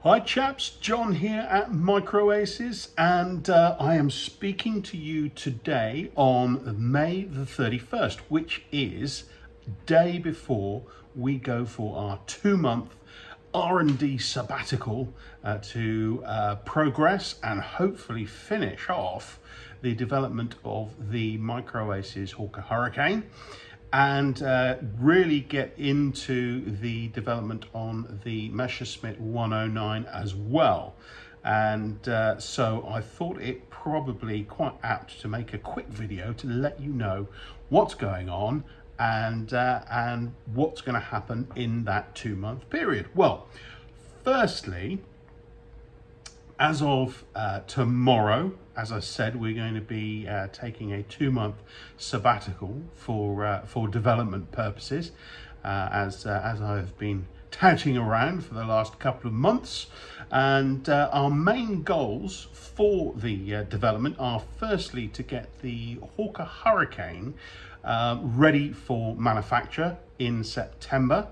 Hi chaps, John here at Microaces, and I am speaking to you today on May the 31st, which is day before we go for our 2-month R&D sabbatical to progress and hopefully finish off the development of the Microaces Hawker Hurricane and really get into the development on the Messerschmitt 109 as well. And so I thought it probably quite apt to make a quick video to let you know what's going on and what's going to happen in that 2-month period. Well, firstly, as of tomorrow, as I said, we're going to be taking a 2-month sabbatical for development purposes, as I've been touting around for the last couple of months. And our main goals for the development are firstly to get the Hawker Hurricane ready for manufacture in September,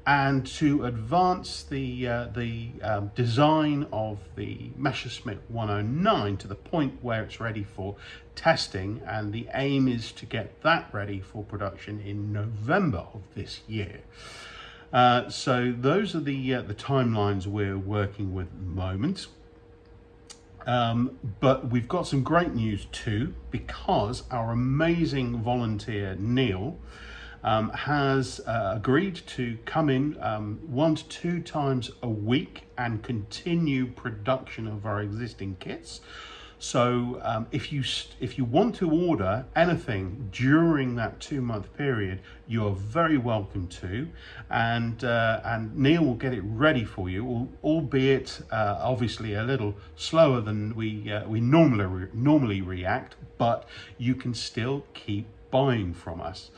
and to advance the design of the Messerschmitt 109 to the point where it's ready for testing, and the aim is to get that ready for production in November of this year. So those are the timelines we're working with at the moment. But we've got some great news too, because our amazing volunteer Neil has agreed to come in 1 to 2 times a week and continue production of our existing kits. So if you want to order anything during that 2-month period, you are very welcome to, and Neil will get it ready for you, albeit obviously a little slower than we normally react, but you can still keep buying from us.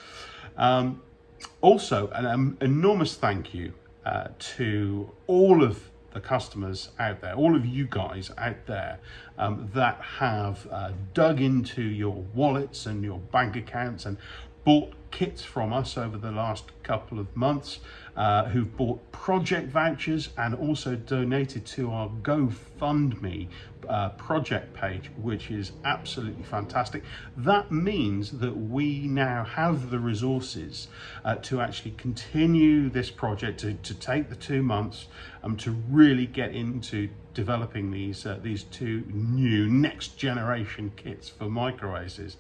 Also, an enormous thank you to all of the customers out there, all of you guys out there that have dug into your wallets and your bank accounts and bought kits from us over the last couple of months, who've bought project vouchers and also donated to our GoFundMe project page, which is absolutely fantastic. That means that we now have the resources to actually continue this project, to take the 2 months to really get into developing these 2 new next generation kits for Microaces.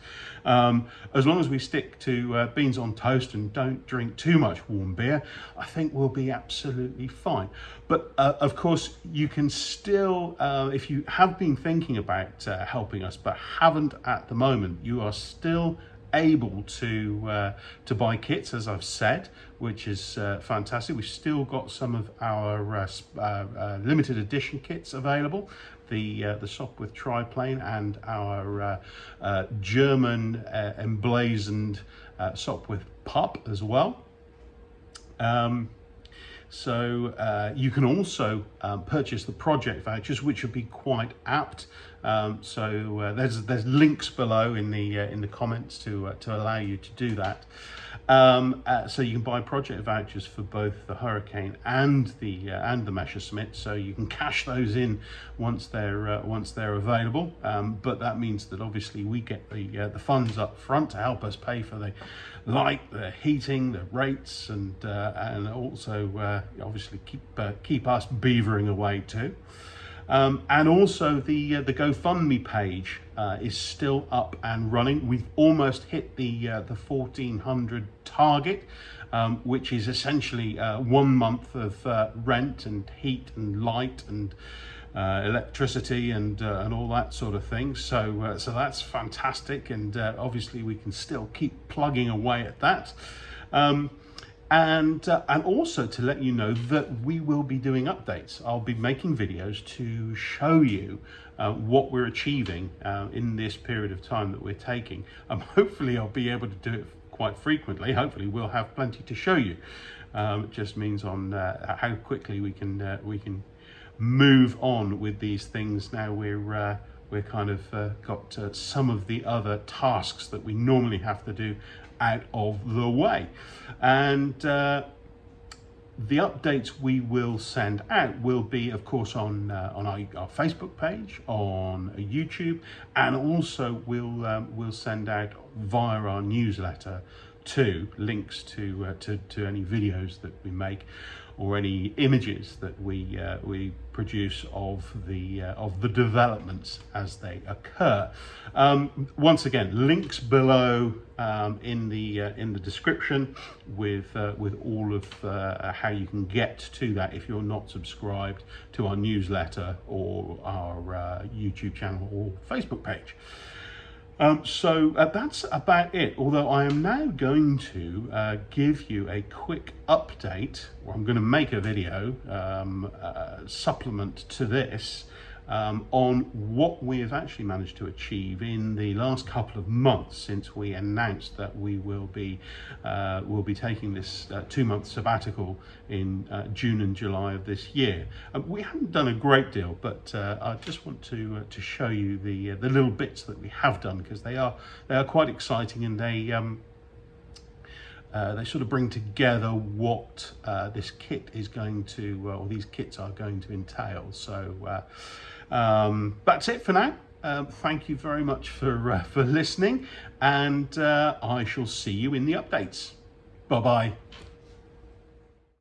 As long as we stick to beans on toast and don't drink too much warm beer, I think we'll be absolutely fine. But of course, you can still, if you have been thinking about helping us but haven't at the moment, you are still able to buy kits, as I've said, which is fantastic. We've still got some of our limited edition kits available, the Sopwith triplane and our German emblazoned Sopwith pup as well. So you can also purchase the project vouchers, which would be quite apt. So there's links below in the comments to allow you to do that. So you can buy project vouchers for both the Hurricane and the Messerschmitt. So you can cash those in once they're available. But that means that obviously we get the funds up front to help us pay for the light, the heating, the rates, and also obviously keep us beavering away too. And also the GoFundMe page is still up and running. We've almost hit the 1,400 target, which is essentially 1 month of rent and heat and light and electricity and all that sort of thing. So that's fantastic, and obviously we can still keep plugging away at that. And also to let you know that we will be doing updates. I'll be making videos to show you what we're achieving in this period of time that we're taking. Hopefully I'll be able to do it quite frequently. Hopefully we'll have plenty to show you. It just means on how quickly we can move on with these things. Now we're kind of got some of the other tasks that we normally have to do out of the way. And The updates we will send out will be, of course, on our Facebook page, on YouTube, and also we'll send out via our newsletter too links to any videos that we make or any images that we produce of the developments as they occur. Once again, links below in the description with all of how you can get to that if you're not subscribed to our newsletter or our YouTube channel or Facebook page. So that's about it, although I am now going to give you a quick update, or I'm going to make a video supplement to this on what we have actually managed to achieve in the last couple of months since we announced that we will be taking this 2-month sabbatical in June and July of this year. We haven't done a great deal, but I just want to show you the little bits that we have done, because they are quite exciting, and they sort of bring together what this kit is going to, or these kits are going to entail. So that's it for now. Thank you very much for listening, and I shall see you in the updates. Bye bye.